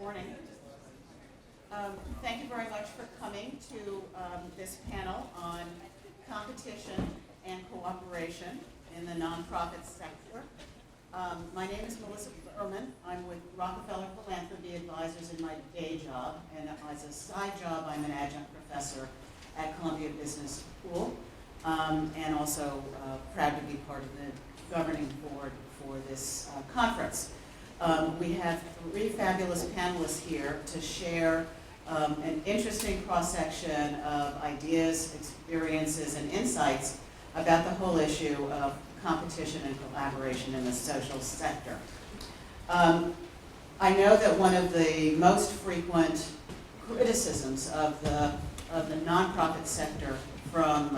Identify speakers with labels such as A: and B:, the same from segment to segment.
A: morning. Thank you very much for coming to this panel on competition and cooperation in the nonprofit sector. My name is Melissa Berman. I'm with Rockefeller Philanthropy Advisors in my day job, and as a side job, I'm an adjunct professor at Columbia Business School, and also proud to be part of the governing board for this conference. We have three fabulous panelists here to share an interesting cross-section of ideas, experiences, and insights about the whole issue of competition and collaboration in the social sector. I know that one of the most frequent criticisms of the nonprofit sector from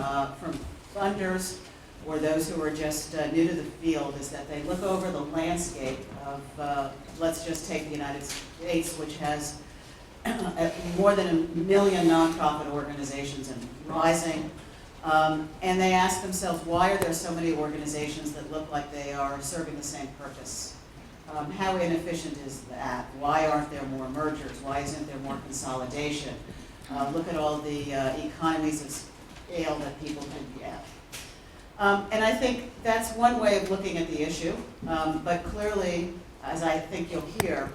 A: funders or those who are just new to the field is that they look over the landscape of, let's just take the United States, which has more than 1 million nonprofit organizations and rising, and they ask themselves, why are there so many organizations that look like they are serving the same purpose? How inefficient is that? Why aren't there more mergers? Why isn't there more consolidation? Look at all the economies of scale that people can get. And I think that's one way of looking at the issue, but clearly, as I think you'll hear,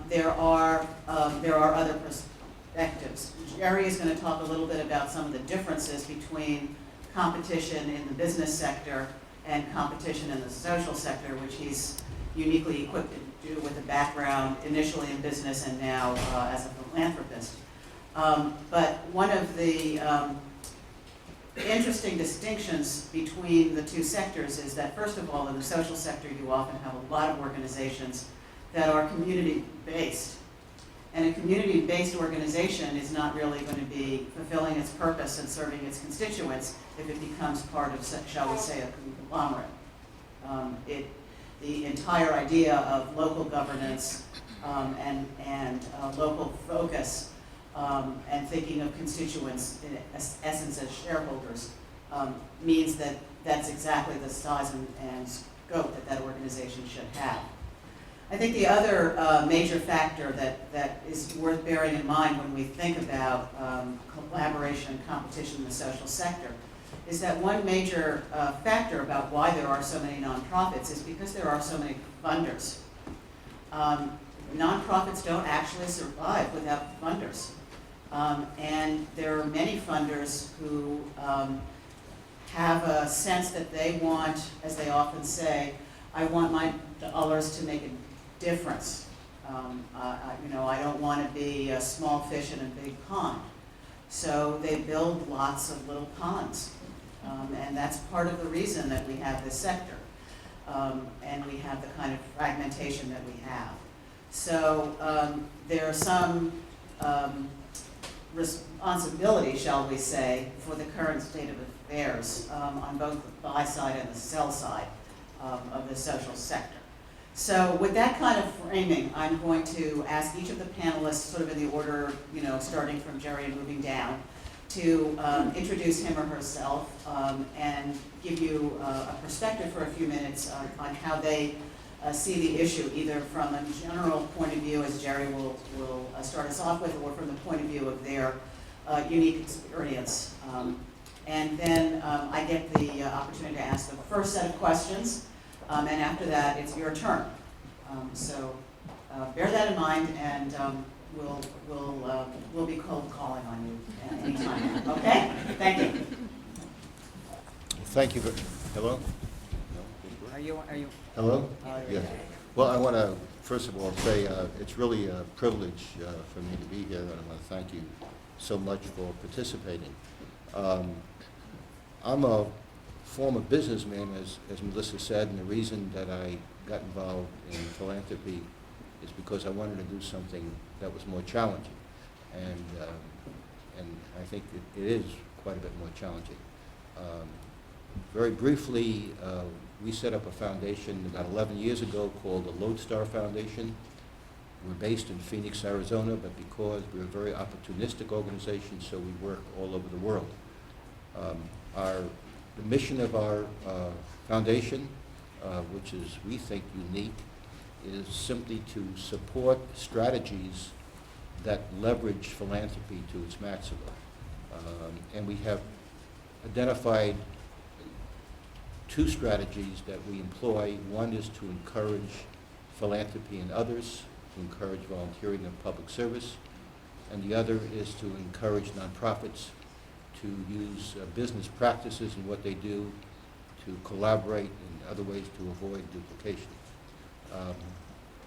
A: there are other perspectives. Jerry is going to talk a little bit about some of the differences between competition in the business sector and competition in the social sector, which he's uniquely equipped to do with a background initially in business and now as a philanthropist. But one of the interesting distinctions between the two sectors is that, first of all, in the social sector, you often have a lot of organizations that are community-based. And a community-based organization is not really going to be fulfilling its purpose and serving its constituents if it becomes part of, shall we say, a conglomerate. The entire idea of local governance and local focus and thinking of constituents, in essence, as shareholders, means that that's exactly the size and scope that organization should have. I think the other major factor that is worth bearing in mind when we think about collaboration and competition in the social sector is that one major factor about why there are so many nonprofits is because there are so many funders. Nonprofits don't actually survive without funders. And there are many funders who have a sense that they want, as they often say, I want my dollars to make a difference. I don't want to be a small fish in a big pond. So they build lots of little ponds. And that's part of the reason that we have this sector. And we have the kind of fragmentation that we have. So there are some responsibility, shall we say, for the current state of affairs on both the buy side and the sell side of the social sector. So with that kind of framing, I'm going to ask each of the panelists, sort of in the order, starting from Jerry and moving down, to introduce him or herself and give you a perspective for a few minutes on how they see the issue, either from a general point of view, as Jerry will start us off with, or from the point of view of their unique experience. And then I get the opportunity to ask the first set of questions, and after that, it's your turn. So bear that in mind, and we'll be cold calling on you at any time. Okay? Thank you.
B: Thank you. Hello?
A: Are you?
B: Hello? Yeah. Well, I want to, first of all, say it's really a privilege for me to be here, and I want to thank you so much for participating. I'm a former businessman, as Melissa said, and the reason that I got involved in philanthropy is because I wanted to do something that was more challenging. And I think it is quite a bit more challenging. Very briefly, we set up a foundation about 11 years ago called the Lodestar Foundation. We're based in Phoenix, Arizona, but because we're a very opportunistic organization, so we work all over the world. The mission of our foundation, which is, we think, unique, is simply to support strategies that leverage philanthropy to its maximum. And we have identified two strategies that we employ. One is to encourage philanthropy in others, to encourage volunteering and public service, and the other is to encourage nonprofits to use business practices in what they do, to collaborate in other ways to avoid duplication.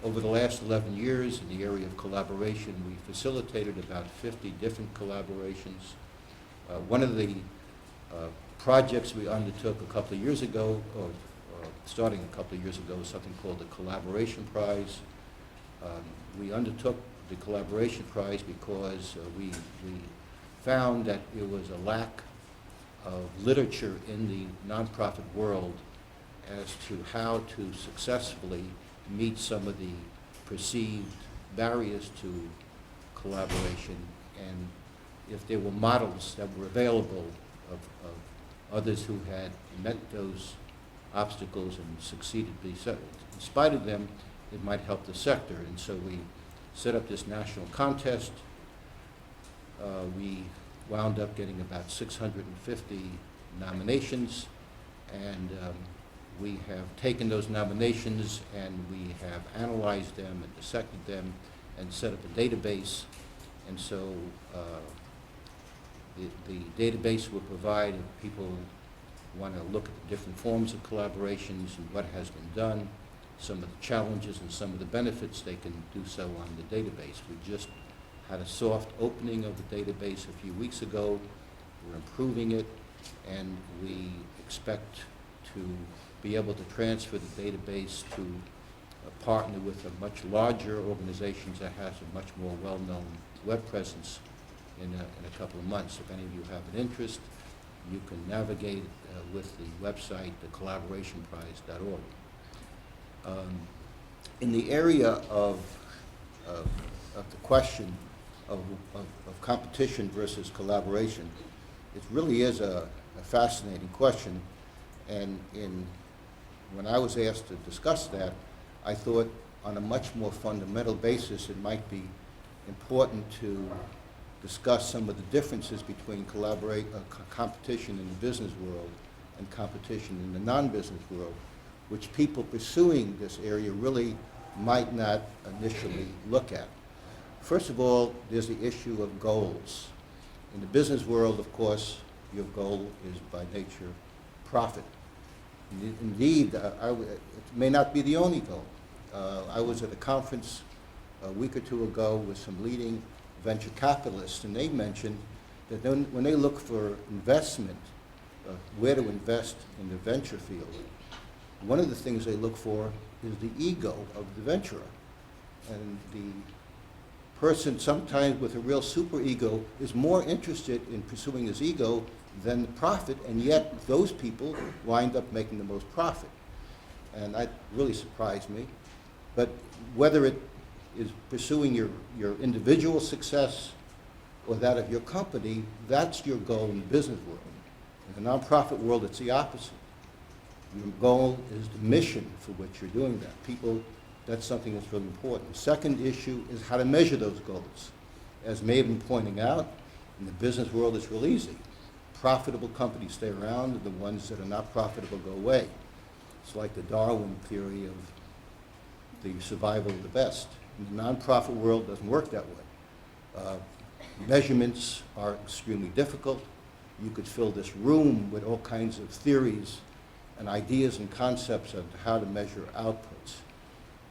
B: Over the last 11 years in the area of collaboration, we facilitated about 50 different collaborations. One of the projects we undertook a couple of years ago, or starting a couple of years ago, was something called the Collaboration Prize. We undertook the Collaboration Prize because we found that there was a lack of literature in the nonprofit world as to how to successfully meet some of the perceived barriers to collaboration, and if there were models that were available of others who had met those obstacles and succeeded. In spite of them, it might help the sector. And so we set up this national contest. We wound up getting about 650 nominations, and we have taken those nominations and we have analyzed them and dissected them and set up a database. And so the database will provide, if people want to look at the different forms of collaborations and what has been done, some of the challenges and some of the benefits, they can do so on the database. We just had a soft opening of the database a few weeks ago. We're improving it, and we expect to be able to transfer the database to partner with a much larger organization that has a much more well-known web presence in a couple of months. If any of you have an interest, you can navigate with the website, thecollaborationprize.org. In the area of the question of competition versus collaboration, it really is a fascinating question. And when I was asked to discuss that, I thought on a much more fundamental basis it might be important to discuss some of the differences between competition in the business world and competition in the non-business world, which people pursuing this area really might not initially look at. First of all, there's the issue of goals. In the business world, of course, your goal is by nature profit. Indeed, it may not be the only goal. I was at a conference a week or two ago with some leading venture capitalists, and they mentioned that when they look for investment, where to invest in the venture field, one of the things they look for is the ego of the venturer. And the person, sometimes with a real superego, is more interested in pursuing his ego than the profit, and yet those people wind up making the most profit. And that really surprised me. But whether it is pursuing your individual success or that of your company, that's your goal in the business world. In the nonprofit world, it's the opposite. Your goal is the mission for which you're doing that. People, that's something that's really important. The second issue is how to measure those goals. As may have been pointing out, in the business world, it's real easy. Profitable companies stay around, and the ones that are not profitable go away. It's like the Darwin theory of the survival of the best. In the nonprofit world, it doesn't work that way. Measurements are extremely difficult. You could fill this room with all kinds of theories and ideas and concepts of how to measure outputs.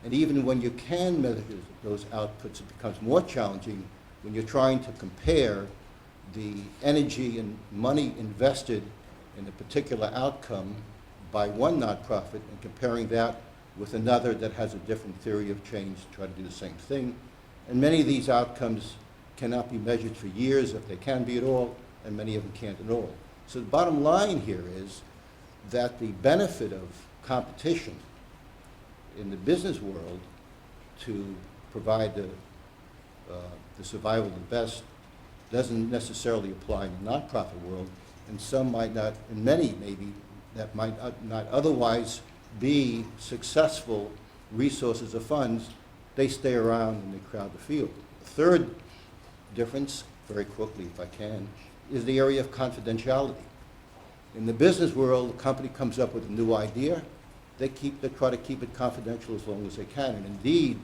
B: And even when you can measure those outputs, it becomes more challenging when you're trying to compare the energy and money invested in a particular outcome by one nonprofit and comparing that with another that has a different theory of change to try to do the same thing. And many of these outcomes cannot be measured for years, if they can be at all, and many of them can't at all. So the bottom line here is that the benefit of competition in the business world to provide the survival of the best doesn't necessarily apply in the nonprofit world, and some might not, and many maybe, that might not otherwise be successful resources or funds, they stay around and they crowd the field. The third difference, very quickly if I can, is the area of confidentiality. In the business world, the company comes up with a new idea, they try to keep it confidential as long as they can. And indeed,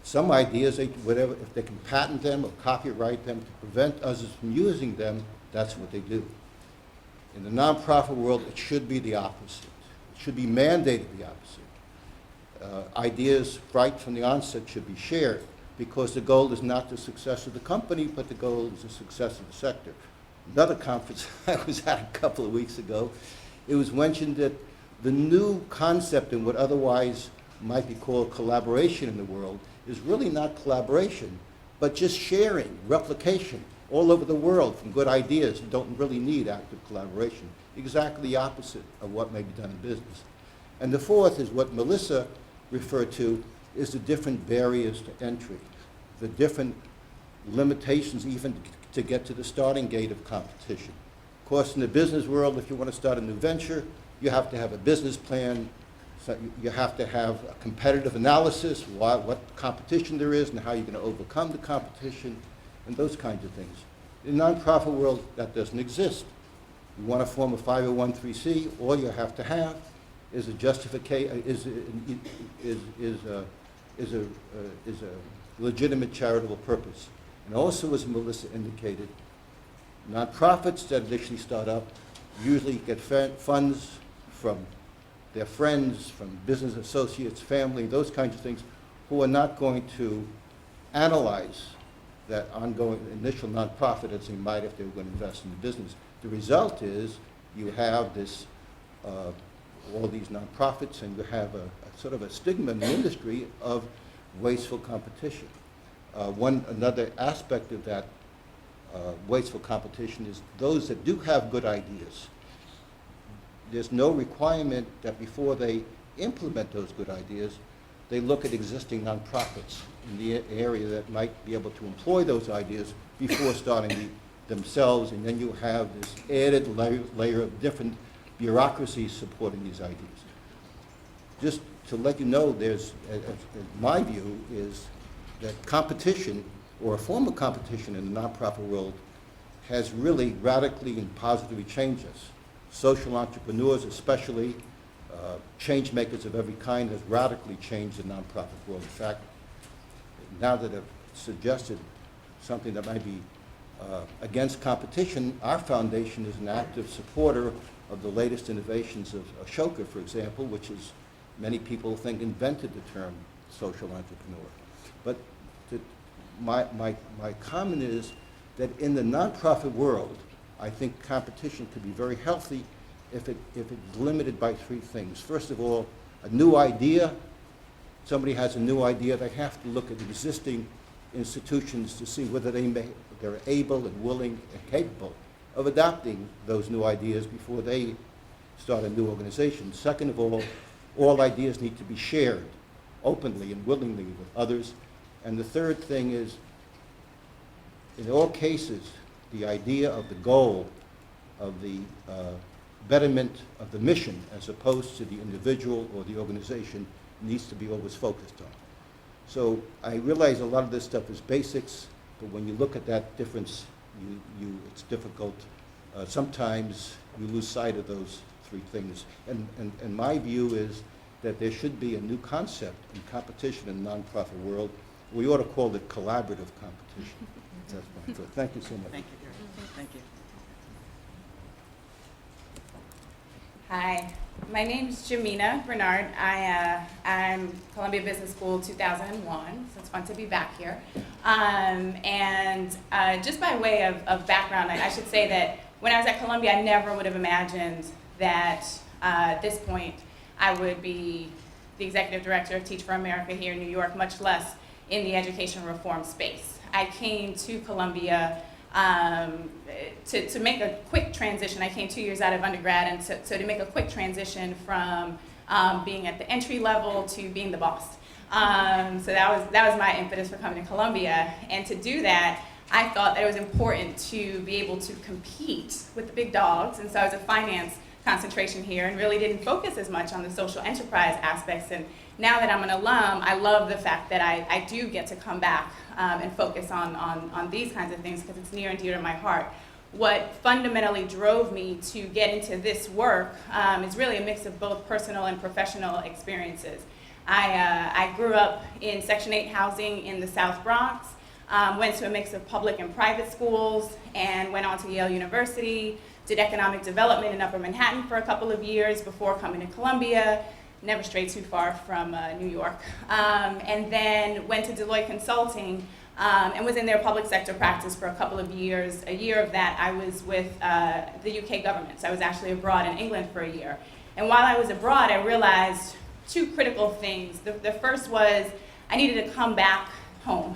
B: some ideas, if they can patent them or copyright them to prevent others from using them, that's what they do. In the nonprofit world, it should be the opposite. It should be mandated the opposite. Ideas right from the onset should be shared, because the goal is not the success of the company, but the goal is the success of the sector. Another conference I was at a couple of weeks ago, it was mentioned that the new concept in what otherwise might be called collaboration in the world is really not collaboration, but just sharing, replication all over the world from good ideas. You don't really need active collaboration. Exactly the opposite of what may be done in business. And the fourth is what Melissa referred to, is the different barriers to entry, the different limitations even to get to the starting gate of competition. Of course, in the business world, if you want to start a new venture, you have to have a business plan, so you have to have a competitive analysis, what competition there is and how you're going to overcome the competition, and those kinds of things. In the nonprofit world, that doesn't exist. You want to form a 501(c)(3), all you have to have is a justification, is a legitimate charitable purpose. And also, as Melissa indicated, nonprofits that initially start up usually get funds from their friends, from business associates, family, those kinds of things, who are not going to analyze that ongoing initial nonprofit as they might if they were going to invest in the business. The result is you have this, all these nonprofits, and you have a sort of a stigma in the industry of wasteful competition. Another aspect of that wasteful competition is those that do have good ideas. There's no requirement that before they implement those good ideas, they look at existing nonprofits in the area that might be able to employ those ideas before starting themselves, and then you have this added layer of different bureaucracies supporting these ideas. Just to let you know, my view is that competition, or a form of competition in the nonprofit world, has really radically and positively changed us. Social entrepreneurs especially, change makers of every kind, has radically changed the nonprofit world. In fact, now that I've suggested something that might be against competition, our foundation is an active supporter of the latest innovations of Ashoka, for example, which is, many people think, invented the term social entrepreneur. But my comment is that in the nonprofit world, I think competition could be very healthy if it's limited by three things. First of all, a new idea. Somebody has a new idea, they have to look at existing institutions to see whether they're able and willing and capable of adopting those new ideas before they start a new organization. Second of all ideas need to be shared openly and willingly with others. And the third thing is, in all cases, the idea of the goal of the betterment of the mission as opposed to the individual or the organization needs to be always focused on. So I realize a lot of this stuff is basics, but when you look at that difference, it's difficult. Sometimes you lose sight of those three things. And my view is that there should be a new concept in competition in the nonprofit world. We ought to call it collaborative competition. That's my thought. Thank you so much.
A: Thank you, Gary. Thank you.
C: Hi, my name is Jamina Bernard. I'm Columbia Business School 2001, so it's fun to be back here. Just by way of background, I should say that when I was at Columbia, I never would have imagined that at this point I would be the executive director of Teach for America here in New York, much less in the education reform space. I came to Columbia to make a quick transition. I came 2 years out of undergrad, and so to make a quick transition from being at the entry level to being the boss. So that was my impetus for coming to Columbia. And to do that, I thought that it was important to be able to compete with the big dogs. And so I was a finance concentration here and really didn't focus as much on the social enterprise aspects. And now that I'm an alum, I love the fact that I do get to come back and focus on these kinds of things because it's near and dear to my heart. What fundamentally drove me to get into this work is really a mix of both personal and professional experiences. I grew up in Section 8 housing in the South Bronx, went to a mix of public and private schools, and went on to Yale University, did economic development in Upper Manhattan for a couple of years before coming to Columbia, never strayed too far from New York, and then went to Deloitte Consulting and was in their public sector practice for a couple of years. A year of that I was with the UK government, so I was actually abroad in England for a year. And while I was abroad, I realized two critical things. The first was I needed to come back home.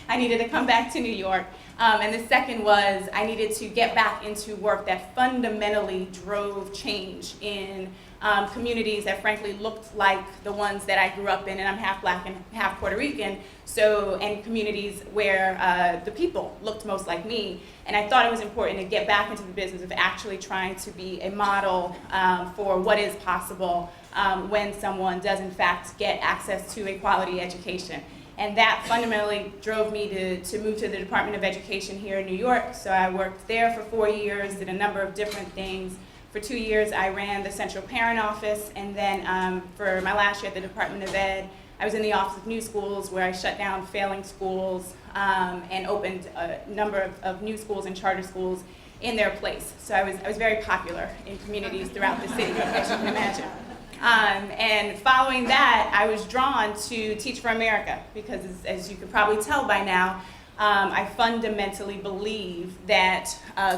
C: I needed to come back to New York. And the second was I needed to get back into work that fundamentally drove change in communities that frankly looked like the ones that I grew up in, and I'm half black and half Puerto Rican, and communities where the people looked most like me. And I thought it was important to get back into the business of actually trying to be a model for what is possible when someone does in fact get access to a quality education. And that fundamentally drove me to move to the Department of Education here in New York. So I worked there for 4 years, did a number of different things. For 2 years, I ran the Central Parent Office, and then for my last year at the Department of Ed, I was in the Office of New Schools, where I shut down failing schools and opened a number of new schools and charter schools in their place. So I was very popular in communities throughout the city, as you can imagine. And following that, I was drawn to Teach for America because, as you could probably tell by now, I fundamentally believe that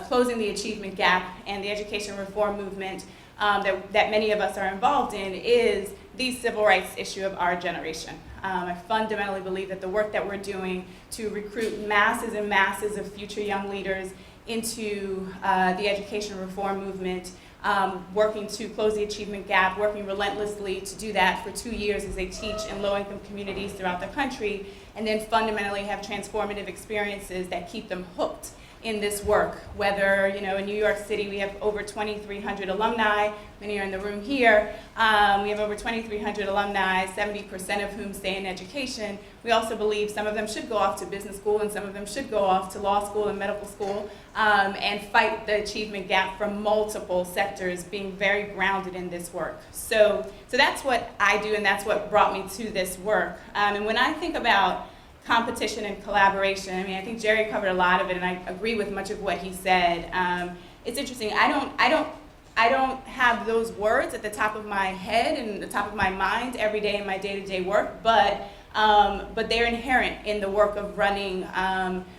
C: closing the achievement gap and the education reform movement that many of us are involved in is the civil rights issue of our generation. I fundamentally believe that the work that we're doing to recruit masses and masses of future young leaders into the education reform movement, working to close the achievement gap, working relentlessly to do that for 2 years as they teach in low-income communities throughout the country, and then fundamentally have transformative experiences that keep them hooked in this work. Whether, in New York City we have over 2,300 alumni, many are in the room here. We have over 2,300 alumni, 70% of whom stay in education. We also believe some of them should go off to business school and some of them should go off to law school and medical school and fight the achievement gap from multiple sectors, being very grounded in this work. So that's what I do, and that's what brought me to this work. And when I think about competition and collaboration, I think Jerry covered a lot of it, and I agree with much of what he said. It's interesting. I don't have those words at the top of my head and the top of my mind every day in my day-to-day work, but they're inherent in the work of running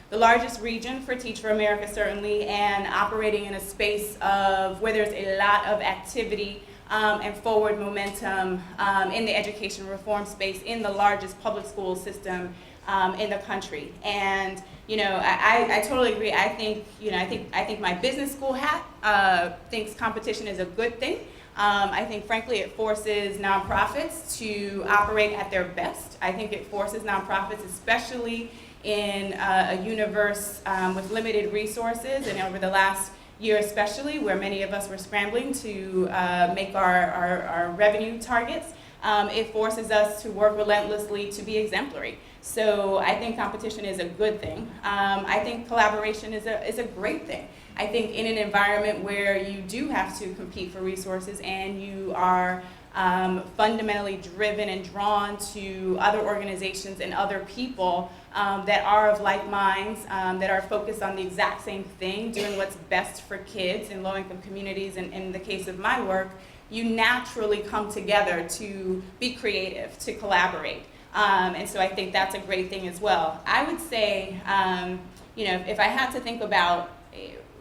C: the largest region for Teach for America, certainly, and operating in a space of where there's a lot of activity and forward momentum in the education reform space in the largest public school system in the country. And I totally agree. I think my business school hat thinks competition is a good thing. I think frankly it forces nonprofits to operate at their best. I think it forces nonprofits, especially in a universe with limited resources, and over the last year especially, where many of us were scrambling to make our revenue targets, it forces us to work relentlessly to be exemplary. So I think competition is a good thing. I think collaboration is a great thing. I think in an environment where you do have to compete for resources and you are fundamentally driven and drawn to other organizations and other people that are of like minds, that are focused on the exact same thing, doing what's best for kids in low-income communities, and in the case of my work, you naturally come together to be creative, to collaborate. And so I think that's a great thing as well. I would say, if I had to think about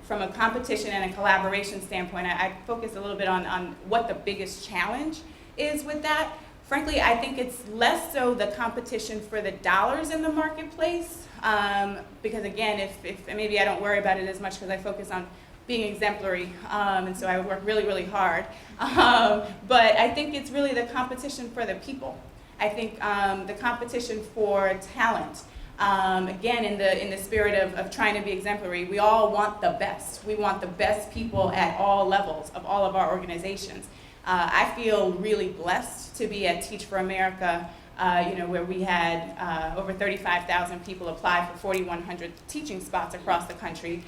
C: from a competition and a collaboration standpoint, I focus a little bit on what the biggest challenge is with that. Frankly, I think it's less so the competition for the dollars in the marketplace, because again, if maybe I don't worry about it as much because I focus on being exemplary, and so I work really, really hard. But I think it's really the competition for the people. I think the competition for talent, again, in the spirit of trying to be exemplary, we all want the best. We want the best people at all levels of all of our organizations. I feel really blessed to be at Teach for America, where we had over 35,000 people apply for 4,100 teaching spots across the country.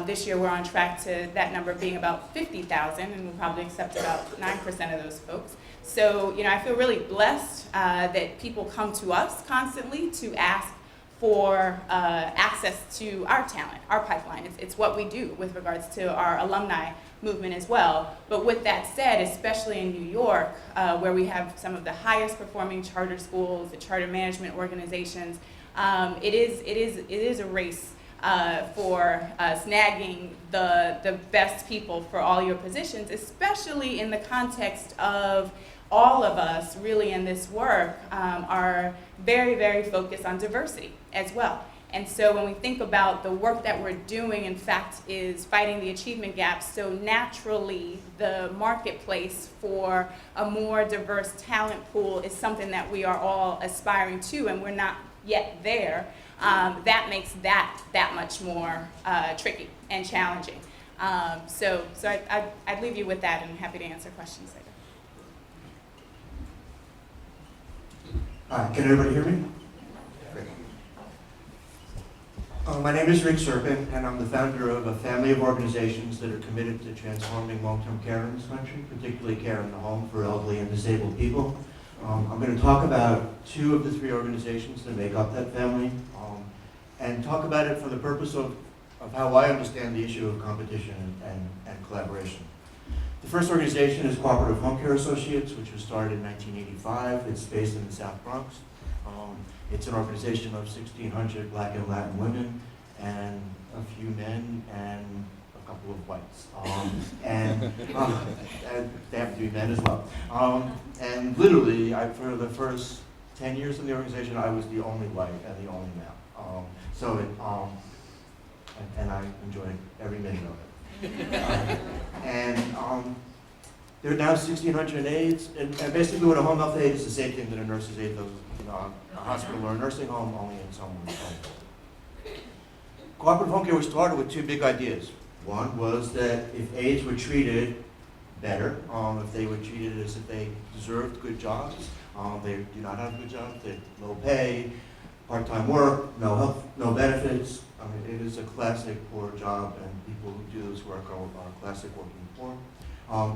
C: This year we're on track to that number being about 50,000, and we'll probably accept about 9% of those folks. So, I feel really blessed that people come to us constantly to ask for access to our talent, our pipeline. It's what we do with regards to our alumni movement as well. But with that said, especially in New York, where we have some of the highest performing charter schools, the charter management organizations, it is a race for snagging the best people for all your positions, especially in the context of all of us really in this work are very, very focused on diversity as well. And so when we think about the work that we're doing, in fact, is fighting the achievement gap, so naturally the marketplace for a more diverse talent pool is something that we are all aspiring to, and we're not yet there. That makes that much more tricky and challenging. So I'd leave you with that, and I'm happy to answer questions later.
D: Hi, can everybody hear me? Great. My name is Rick Serpin, and I'm the founder of a family of organizations that are committed to transforming long-term care in this country, particularly care in the home for elderly and disabled people. I'm going to talk about two of the three organizations that make up that family, and talk about it for the purpose of how I understand the issue of competition and collaboration. The first organization is Cooperative Home Care Associates, which was started in 1985. It's based in the South Bronx. It's an organization of 1,600 Black and Latin women, and a few men, and a couple of whites. And they have to be men as well. And literally, for the first 10 years in the organization, I was the only white and the only male. And I enjoyed every minute of it. There are now 1,600 aides, and basically what a home health aide is the same thing that a nurse's aide does, a hospital or a nursing home, only in someone's home. Cooperative home care was started with two big ideas. One was that if aides were treated better, if they were treated as if they deserved good jobs, they do not have good jobs, they're low pay, part-time work, no health, no benefits. It is a classic poor job, and people who do this work are classic working poor.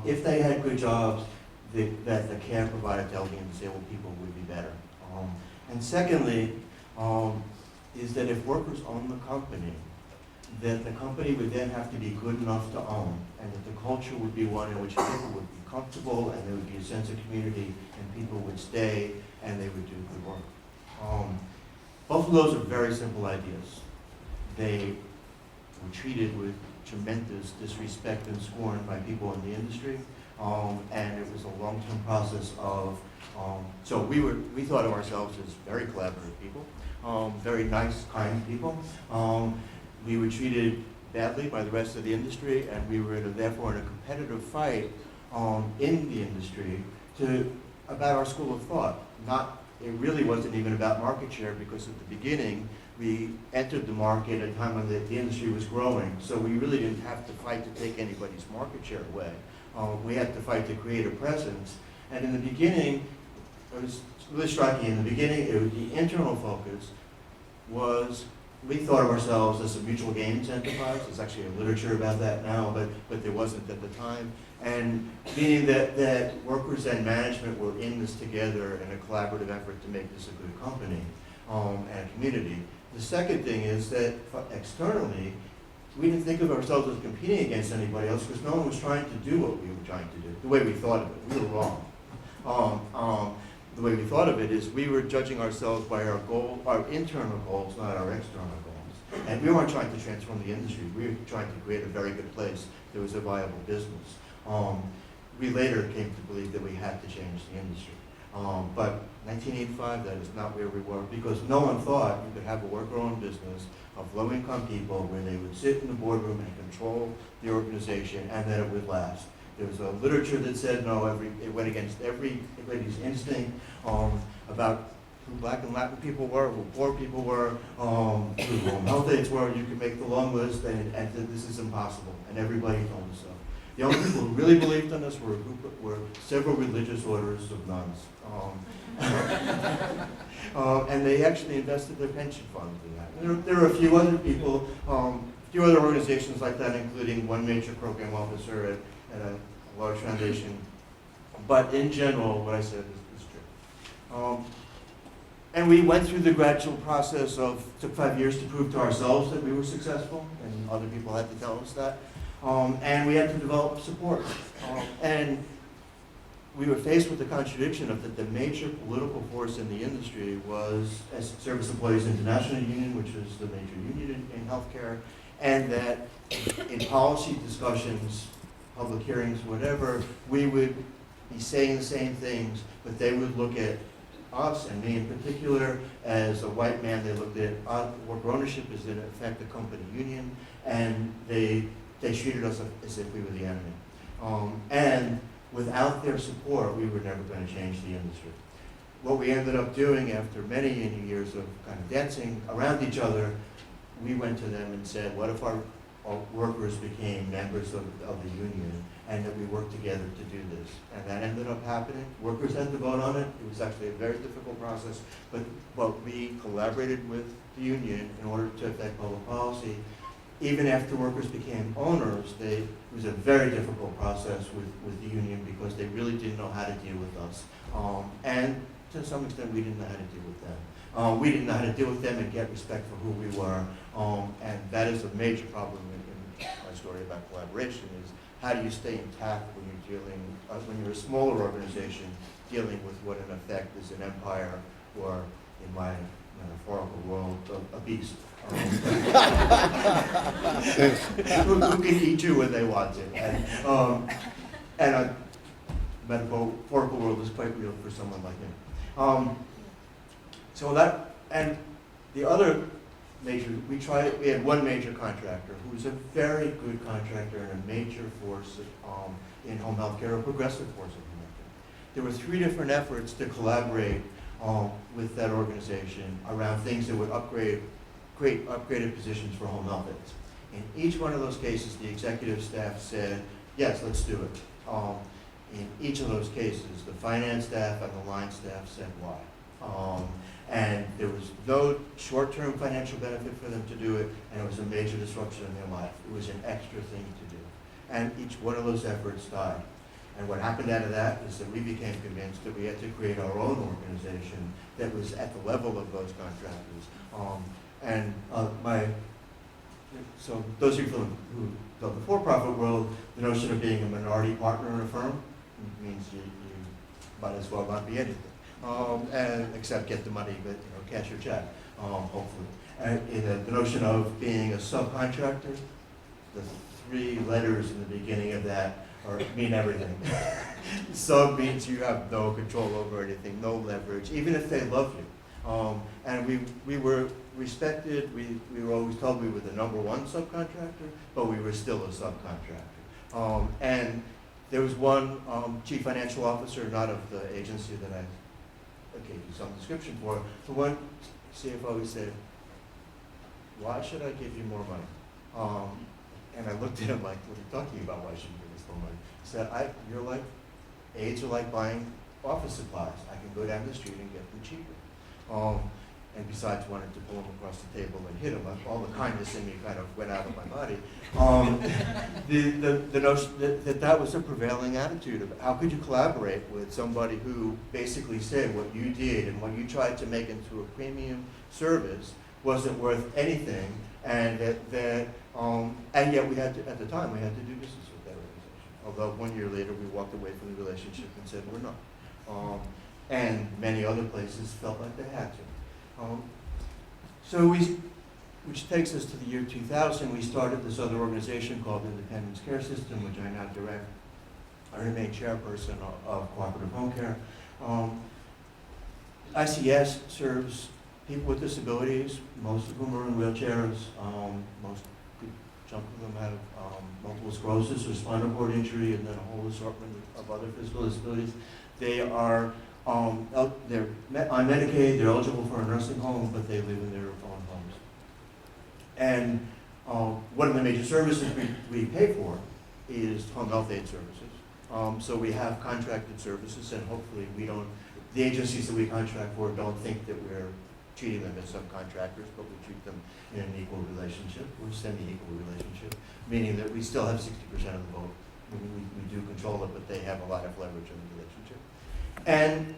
D: If they had good jobs, that the care provided to elderly and disabled people would be better. And secondly, is that if workers own the company, that the company would then have to be good enough to own, and that the culture would be one in which people would be comfortable, and there would be a sense of community, and people would stay, and they would do good work. Both of those are very simple ideas. They were treated with tremendous disrespect and scorn by people in the industry, and it was a long-term process of, so we thought of ourselves as very collaborative people, very nice, kind people. We were treated badly by the rest of the industry, and we were therefore in a competitive fight in the industry about our school of thought. It really wasn't even about market share, because at the beginning, we entered the market at a time when the industry was growing, so we really didn't have to fight to take anybody's market share away. We had to fight to create a presence. And in the beginning, it was really striking. In the beginning, the internal focus was, we thought of ourselves as a mutual gains enterprise. There's actually a literature about that now, but there wasn't at the time. And meaning that workers and management were in this together in a collaborative effort to make this a good company and a community. The second thing is that externally, we didn't think of ourselves as competing against anybody else, because no one was trying to do what we were trying to do, the way we thought of it. We were wrong. The way we thought of it is we were judging ourselves by our internal goals, not our external goals. And we weren't trying to transform the industry. We were trying to create a very good place that was a viable business. We later came to believe that we had to change the industry. But 1985, that is not where we were, because no one thought you could have a worker-owned business of low-income people where they would sit in the boardroom and control the organization, and that it would last. There was a literature that said no, it went against everybody's instinct about who Black and Latin people were, who poor people were, who home health aides were. You could make the long list, and this is impossible, and everybody told us so. The only people who really believed in us were several religious orders of nuns. And they actually invested their pension funds in that. There are a few other people, a few other organizations like that, including one major program officer at a large foundation. But in general, what I said is true. And we went through the gradual process of, took 5 years to prove to ourselves that we were successful, and other people had to tell us that. And we had to develop support. And we were faced with the contradiction of that the major political force in the industry was Service Employees International Union, which is the major union in healthcare, and that in policy discussions, public hearings, whatever, we would be saying the same things, but they would look at us, and me in particular, as a white man. They looked at worker ownership as in effect a company union, and they treated us as if we were the enemy. And without their support, we were never going to change the industry. What we ended up doing after many years of kind of dancing around each other, we went to them and said, what if our workers became members of the union, and that we worked together to do this? And that ended up happening. Workers had to vote on it. It was actually a very difficult process, but we collaborated with the union in order to affect public policy. Even after workers became owners, it was a very difficult process with the union because they really didn't know how to deal with us. And to some extent, we didn't know how to deal with them. We didn't know how to deal with them and get respect for who we were. And that is a major problem in my story about collaboration, is how do you stay intact when you're when you're a smaller organization dealing with what in effect is an empire, or in my metaphorical world, a beast. Who can eat you when they want to. And a metaphorical world is quite real for someone like me. So that, and the other major, we had one major contractor who was a very good contractor and a major force in home health care, a progressive force in home health care. There were 3 different efforts to collaborate with that organization around things that would create upgraded positions for home health aides. In each one of those cases, the executive staff said, yes, let's do it. In each of those cases, the finance staff and the line staff said why. And there was no short-term financial benefit for them to do it, and it was a major disruption in their life. It was an extra thing to do. And each one of those efforts died. And what happened out of that is that we became convinced that we had to create our own organization that was at the level of those contractors. So those of you who know the for-profit world, the notion of being a minority partner in a firm means you might as well not be anything, and except get the money, but cash your check, hopefully. And the notion of being a subcontractor, the 3 letters in the beginning of that mean everything. Sub means you have no control over anything, no leverage, even if they love you. And we were respected. We were always told we were the '1 subcontractor, but we were still a subcontractor. And there was one chief financial officer, not of the agency that I gave you some description for, the one CFO, he said, why should I give you more money? And I looked at him like, what are you talking about? Why should you give us more money? He said, aides are like buying office supplies. I can go down the street and get them cheaper. And besides, wanted to pull him across the table and hit him. All the kindness in me kind of went out of my body. The notion that was a prevailing attitude of how could you collaborate with somebody who basically said what you did and what you tried to make into a premium service wasn't worth anything, and and yet we had to, at the time, we had to do business with that organization. Although 1 year later we walked away from the relationship and said we're not. And many other places felt like they had to. Which takes us to the year 2000. We started this other organization called Independence Care System, which I now direct. I remain chairperson of Cooperative Home Care. ICS serves people with disabilities, most of whom are in wheelchairs. Most good chunk of them have multiple sclerosis or spinal cord injury, and then a whole assortment of other physical disabilities. They are They're on Medicaid, they're eligible for a nursing home, but they live in their own homes. And one of the major services we pay for is home health aid services. So we have contracted services, and hopefully the agencies that we contract for don't think that we're treating them as subcontractors, but we treat them in an equal relationship, or semi-equal relationship, meaning that we still have 60% of the vote. We do control it, but they have a lot of leverage in the relationship. And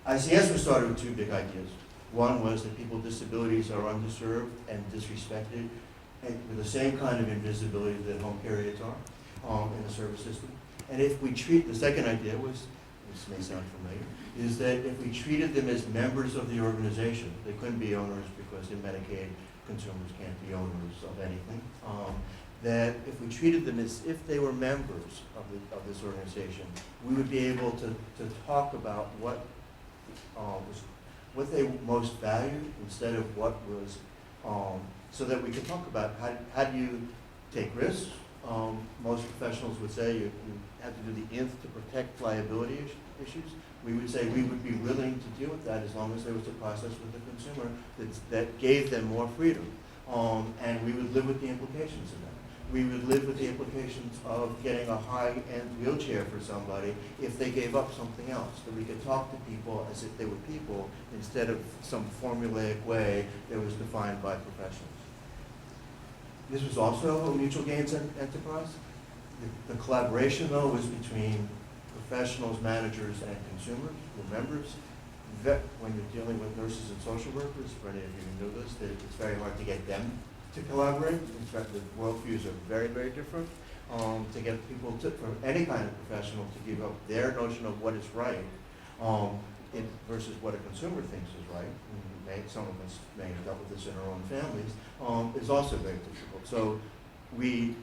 D: ICS was started with two big ideas. One was that people with disabilities are underserved and disrespected with the same kind of invisibility that home care aides are in the service system. And if we treat, the second idea was, this may sound familiar, is that if we treated them as members of the organization, they couldn't be owners because in Medicaid, consumers can't be owners of anything, that if we treated them as if they were members of this organization, we would be able to talk about what they most valued instead of what was, so that we could talk about how do you take risks. Most professionals would say you have to do the nth to protect liability issues. We would say we would be willing to deal with that as long as there was a process with the consumer that gave them more freedom. And we would live with the implications of that. We would live with the implications of getting a high-end wheelchair for somebody if they gave up something else. That we could talk to people as if they were people instead of some formulaic way that was defined by professionals. This was also a mutual gains enterprise. The collaboration, though, was between professionals, managers, and consumers, or members. When you're dealing with nurses and social workers, for any of you who know this, that it's very hard to get them to collaborate. In fact, the worldviews are very, very different. To get people for any kind of professional to give up their notion of what is right versus what a consumer thinks is right, and some of us may have dealt with this in our own families, is also very difficult. So we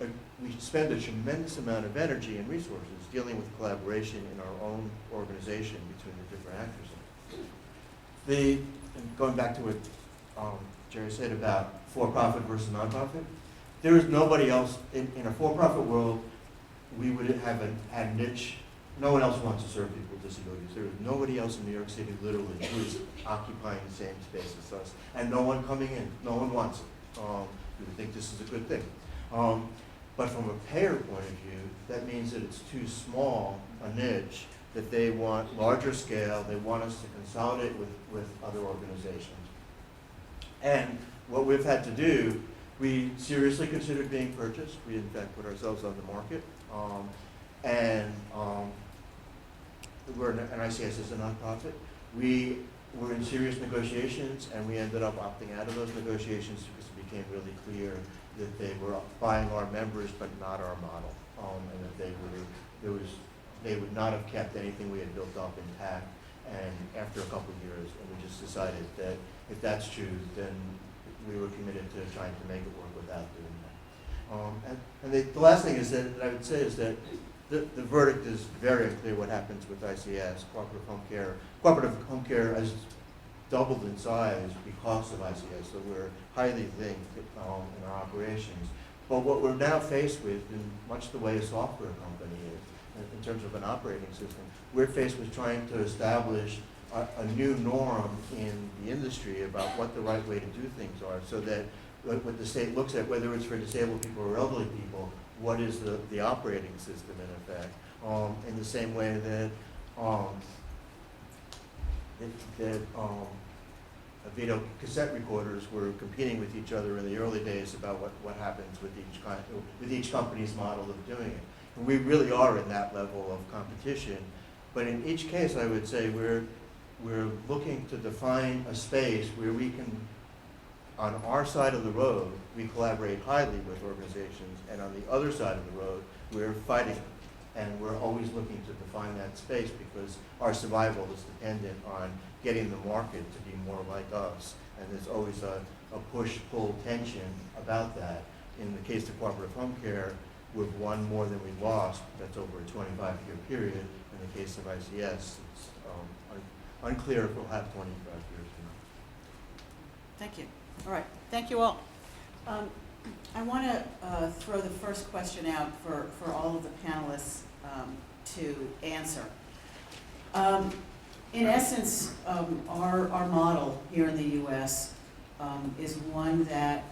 D: spend a tremendous amount of energy and resources dealing with collaboration in our own organization between the different actors. And going back to what Jerry said about for-profit versus nonprofit, there is nobody else in a for-profit world. We would have a niche. No one else wants to serve people with disabilities. There is nobody else in New York City, literally, who is occupying the same space as us, and no one coming in. No one wants it. We would think this is a good thing. But from a payer point of view, that means that it's too small a niche, that they want larger scale. They want us to consolidate with other organizations. And what we've had to do, we seriously considered being purchased. We, in fact, put ourselves on the market. We're an ICS is a nonprofit. We were in serious negotiations, and we ended up opting out of those negotiations because it became really clear that they were buying our members but not our model, and that they would not have kept anything we had built up intact. And after a couple of years, and we just decided that if that's true, then we were committed to trying to make it work without doing that. And the last thing is that I would say is that the verdict is very unclear what happens with ICS, cooperative home care. Cooperative home care has doubled in size because of ICS, so we're highly linked in our operations. But what we're now faced with, in much the way a software company is, in terms of an operating system, we're faced with trying to establish a new norm in the industry about what the right way to do things are, so that what the state looks at, whether it's for disabled people or elderly people, what is the operating system in effect, in the same way that video cassette recorders were competing with each other in the early days about what happens with each company's model of doing it. And we really are in that level of competition, but in each case I would say we're looking to define a space where we can, on our side of the road, we collaborate highly with organizations, and on the other side of the road, we're fighting. And we're always looking to define that space because our survival is dependent on getting the market to be more like us. And there's always a push-pull tension about that. In the case of cooperative home care, we've won more than we've lost. That's over a 25-year period. In the case of ICS, it's unclear if we'll have 25 years from now.
A: Thank you. All right, thank you all. I want to throw the first question out for all of the panelists to answer. In essence, our model here in the U.S. Is one that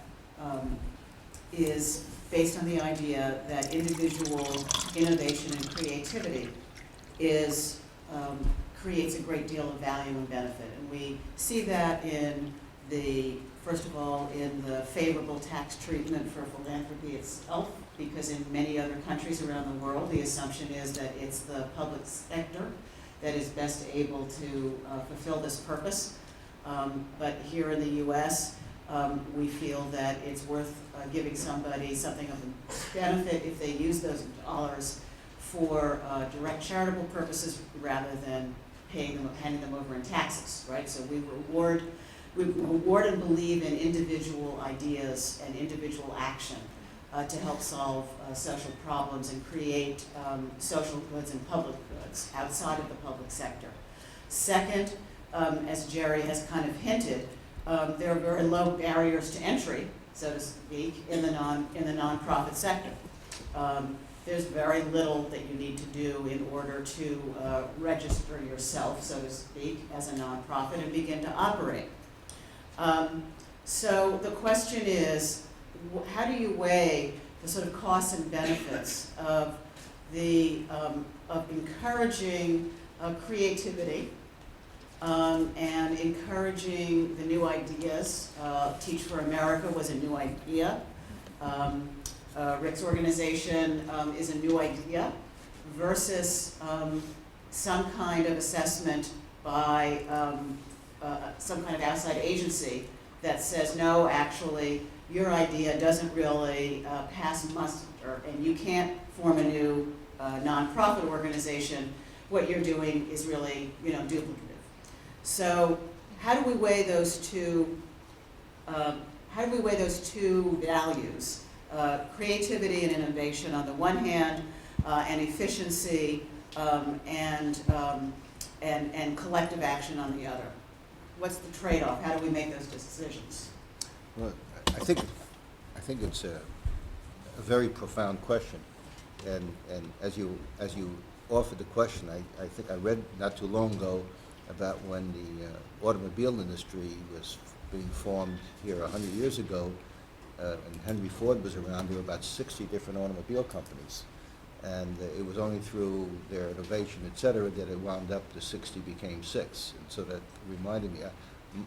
A: is based on the idea that individual innovation and creativity creates a great deal of value and benefit. And we see that first of all, in the favorable tax treatment for philanthropy itself, because in many other countries around the world, the assumption is that it's the public sector that is best able to fulfill this purpose. But here in the U.S., we feel that it's worth giving somebody something of a benefit if they use those dollars for direct charitable purposes rather than handing them over in taxes, right? So we reward and believe in individual ideas and individual action to help solve social problems and create social goods and public goods outside of the public sector. Second, as Jerry has kind of hinted, there are very low barriers to entry, so to speak, in the nonprofit sector. There's very little that you need to do in order to register yourself, so to speak, as a nonprofit and begin to operate. So the question is, how do you weigh the sort of costs and benefits of encouraging creativity and encouraging the new ideas? Teach for America was a new idea. Rick's organization is a new idea versus some kind of assessment by some kind of outside agency that says, no, actually, your idea doesn't really pass muster, and you can't form a new nonprofit organization. What you're doing is really, duplicative. So, how do we weigh those two? How do we weigh those two values? Creativity and innovation on the one hand, and efficiency and collective action on the other. What's the trade-off? How do we make those decisions?
B: Well, I think it's a very profound question, and as you offered the question, I think I read not too long ago about when the automobile industry was being formed here 100 years ago, and Henry Ford was around. There were about 60 different automobile companies, and it was only through their innovation, et cetera, that it wound up the 60 became 6. And so that reminded me.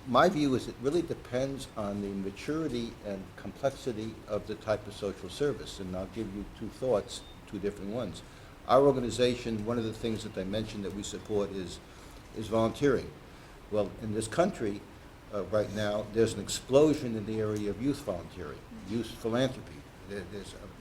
B: My view is it really depends on the maturity and complexity of the type of social service, and I'll give you two thoughts, two different ones. Our organization, one of the things that I mentioned that we support is volunteering. Well, in this country, right now, there's an explosion in the area of youth volunteering, youth philanthropy. There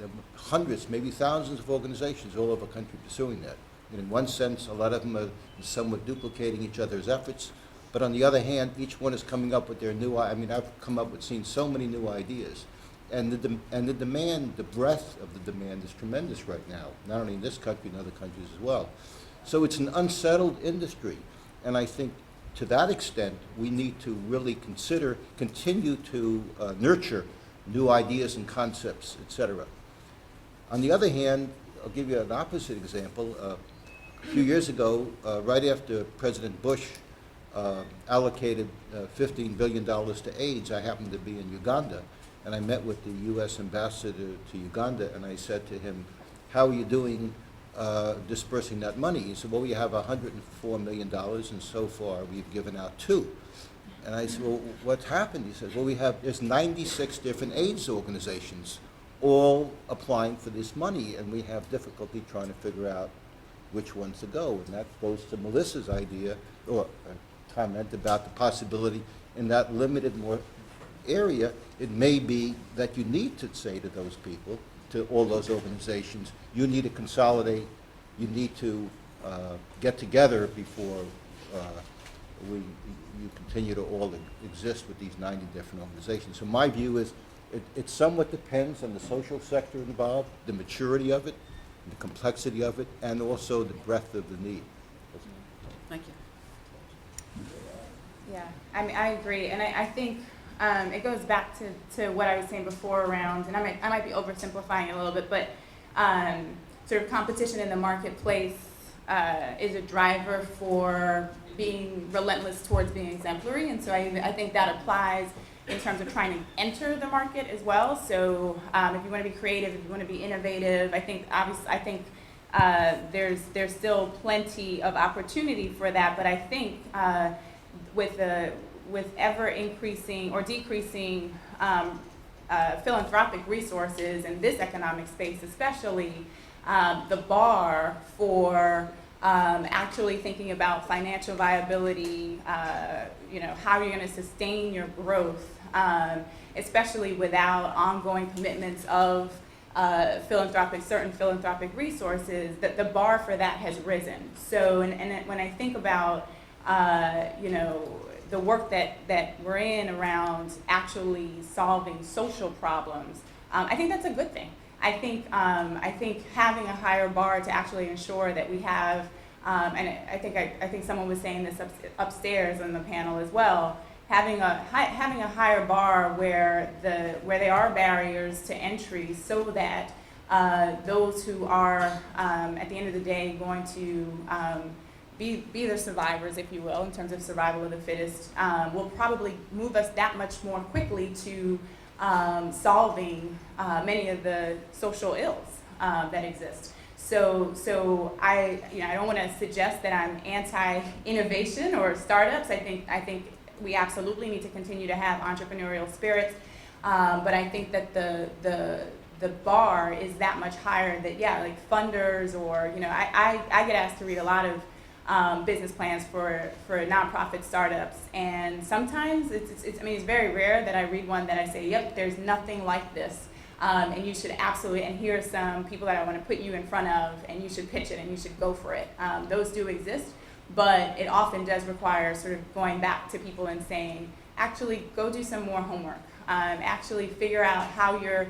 B: are hundreds, maybe thousands of organizations all over the country pursuing that. And in one sense, a lot of them are somewhat duplicating each other's efforts, but on the other hand, each one is coming up with their new, I've come up with, seen so many new ideas. And the demand, the breadth of the demand is tremendous right now, not only in this country, in other countries as well. So it's an unsettled industry, and I think to that extent, we need to really continue to nurture new ideas and concepts, et cetera. On the other hand, I'll give you an opposite example. A few years ago, right after President Bush allocated $15 billion to AIDS, I happened to be in Uganda, and I met with the U.S. ambassador to Uganda, and I said to him, how are you doing dispersing that money? He said, well, we have $104 million, and so far we've given out $2 million. And I said, well, what's happened? He said, well, there's 96 different AIDS organizations all applying for this money, and we have difficulty trying to figure out which ones to go. And that goes to Melissa's idea, or comment about the possibility in that limited area, it may be that you need to say to those people, to all those organizations, you need to consolidate, you need to get together before you continue to all exist with these 90 different organizations. So my view is it somewhat depends on the social sector involved, the maturity of it, the complexity of it, and also the breadth of the need.
A: Thank you.
C: Yeah, I agree, and I think it goes back to what I was saying before around, and I might be oversimplifying it a little bit, but sort of competition in the marketplace is a driver for being relentless towards being exemplary, and so I think that applies in terms of trying to enter the market as well. So if you want to be creative, if you want to be innovative, I think there's still plenty of opportunity for that. But I think with ever increasing or decreasing philanthropic resources in this economic space, especially, the bar for actually thinking about financial viability, how you're going to sustain your growth, especially without ongoing commitments of certain philanthropic resources, that the bar for that has risen. So, and when I think about, the work that we're in around actually solving social problems, I think that's a good thing. I think having a higher bar to actually ensure that we have, and I think someone was saying this upstairs on the panel as well, having a higher bar where there are barriers to entry, so that those who are at the end of the day going to be the survivors, if you will, in terms of survival of the fittest, will probably move us that much more quickly to solving many of the social ills that exist. So I don't want to suggest that I'm anti-innovation or startups. I think we absolutely need to continue to have entrepreneurial spirits, but I think that the bar is that much higher. That like funders, or I get asked to read a lot of business plans for nonprofit startups, and sometimes it's very rare that I read one that I say, yep, there's nothing like this, and you should absolutely, and here are some people that I want to put you in front of, and you should pitch it and you should go for it. Those do exist, but it often does require sort of going back to people and saying, actually go do some more homework, actually figure out how you're,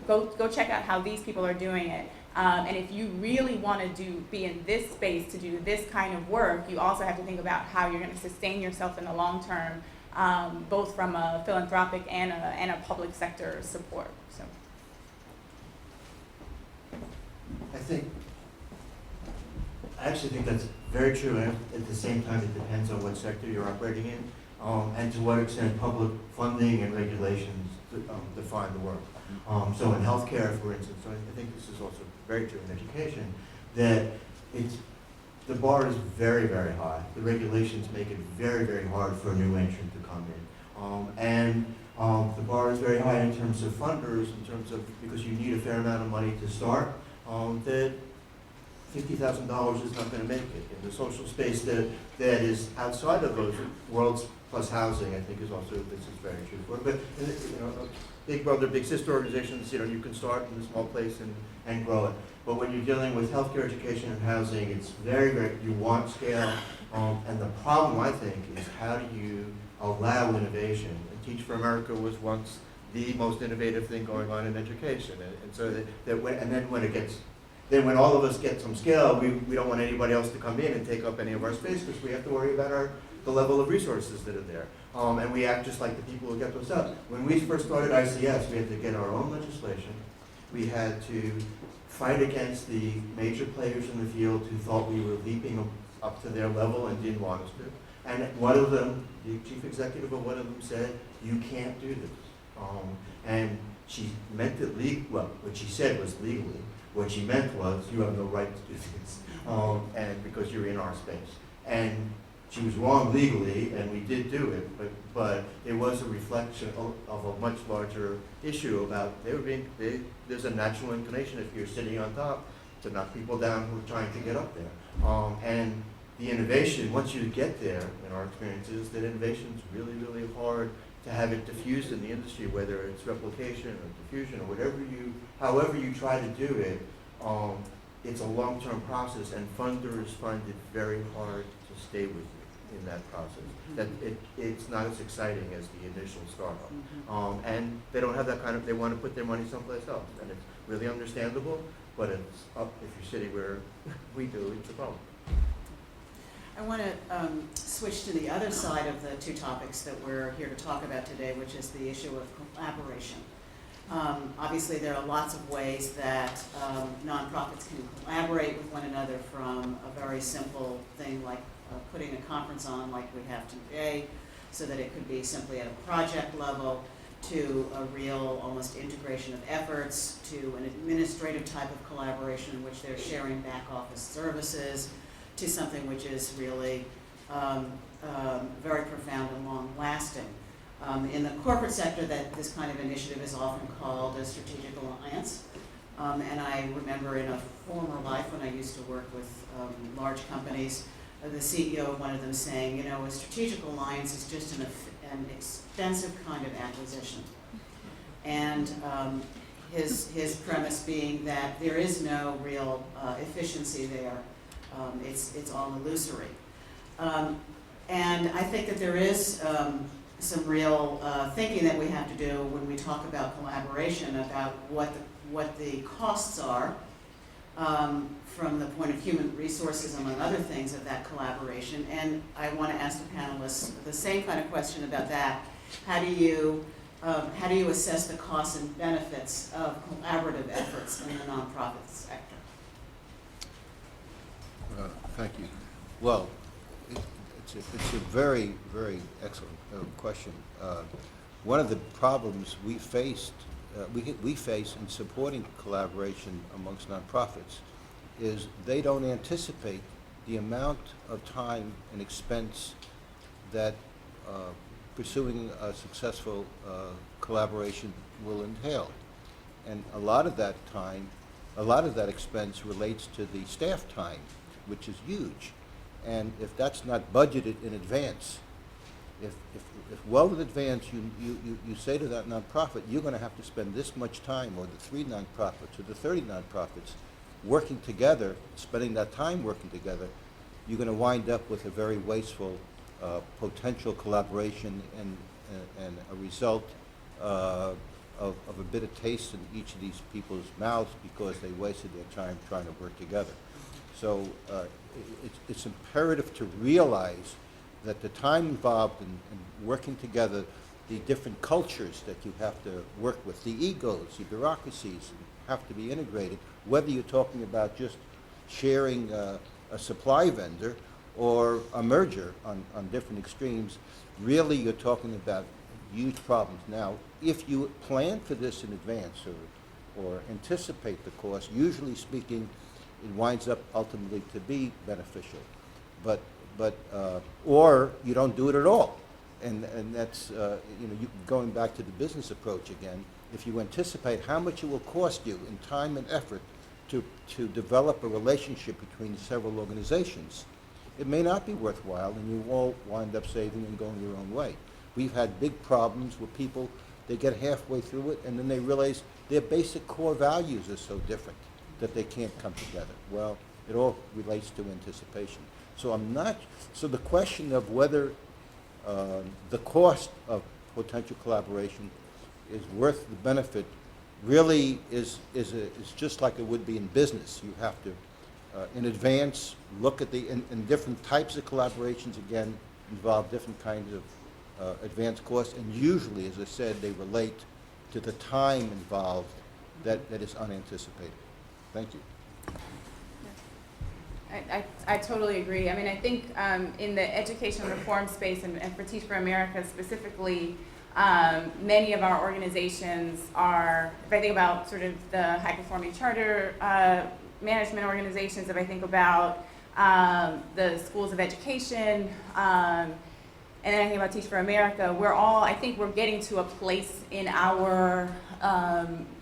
C: go check out how these people are doing it. And if you really want to be in this space to do this kind of work, you also have to think about how you're going to sustain yourself in the long term, both from a philanthropic and a public sector support. So,
D: I actually think that's very true, and at the same time, it depends on what sector you're operating in, and to what extent public funding and regulations define the work. So in healthcare, for instance, I think this is also very true in education, that the bar is very, very high. The regulations make it very, very hard for a new entrant to come in. And the bar is very high in terms of funders, because you need a fair amount of money to start, that $50,000 is not going to make it. In the social space that is outside of those worlds plus housing, I think this is very true for it. But big brother, big sister organizations, you can start in a small place and grow it. But when you're dealing with healthcare, education, and housing, it's very, very, you want scale. And the problem, I think, is how do you allow innovation? And Teach for America was once the most innovative thing going on in education. And so when all of us get some scale, we don't want anybody else to come in and take up any of our space, because we have to worry about the level of resources that are there. And we act just like the people who get those up. When we first started ICS, we had to get our own legislation. We had to fight against the major players in the field who thought we were leaping up to their level and didn't want us to. And one of them, the chief executive of one of them, said, "You can't do this." And she meant it well, what she said was legally. What she meant was, you have no right to do this, and because you're in our space. And she was wrong legally, and we did do it, but it was a reflection of a much larger issue about there's a natural inclination if you're sitting on top to knock people down who are trying to get up there. And the innovation, once you get there, in our experience, is that innovation is really, really hard to have it diffused in the industry, whether it's replication or diffusion or however you try to do it. It's a long-term process, and funders find it very hard to stay with you in that process. That it's not as exciting as the initial startup. And they don't have that they want to put their money someplace else. And it's really understandable, but it's up if you're sitting where we do, it's a problem.
A: I want to switch to the other side of the two topics that we're here to talk about today, which is the issue of collaboration. Obviously, there are lots of ways that nonprofits can collaborate with one another, from a very simple thing like putting a conference on like we have today, so that it could be simply at a project level, to a real almost integration of efforts, to an administrative type of collaboration in which they're sharing back office services, to something which is really very profound and long lasting. In the corporate sector, this kind of initiative is often called a strategic alliance. And I remember in a former life when I used to work with large companies, the CEO of one of them saying, you know, a strategic alliance is just an expensive kind of acquisition. And his premise being that there is no real efficiency there. It's all illusory. And I think that there is some real thinking that we have to do when we talk about collaboration, about what the costs are from the point of human resources, among other things, of that collaboration. And I want to ask the panelists the same kind of question about that. How do you assess the costs and benefits of collaborative efforts in the nonprofit sector?
B: Thank you. Well, it's a very, very excellent question. One of the problems we face in supporting collaboration amongst nonprofits is they don't anticipate the amount of time and expense that pursuing a successful collaboration will entail. And a lot of that time, a lot of that expense relates to the staff time, which is huge. And if that's not budgeted in advance, if well in advance you say to that nonprofit, you're going to have to spend this much time, or the 3 nonprofits or the 30 nonprofits working together, spending that time working together, you're going to wind up with a very wasteful potential collaboration and a result of a bitter taste in each of these people's mouths because they wasted their time trying to work together. So it's imperative to realize that the time involved in working together, the different cultures that you have to work with, the egos, the bureaucracies have to be integrated, whether you're talking about just sharing a supply vendor or a merger on different extremes. Really, you're talking about huge problems. Now, if you plan for this in advance or anticipate the cost, usually speaking, it winds up ultimately to be beneficial. Or you don't do it at all. And that's, going back to the business approach again, if you anticipate how much it will cost you in time and effort to develop a relationship between several organizations, it may not be worthwhile, and you all wind up saving and going your own way. We've had big problems with people, they get halfway through it, and then they realize their basic core values are so different that they can't come together. Well, it all relates to anticipation. So the question of whether the cost of potential collaboration is worth the benefit really is just like it would be in business. You have to, in advance, look at and different types of collaborations, again, involve different kinds of advanced costs, and usually, as I said, they relate to the time involved that is unanticipated. Thank you.
C: I totally agree. I mean, I think in the education reform space and for Teach for America specifically, many of our organizations are, if I think about sort of the high-performing charter management organizations, if I think about the schools of education, and then I think about Teach for America, I think we're getting to a place in our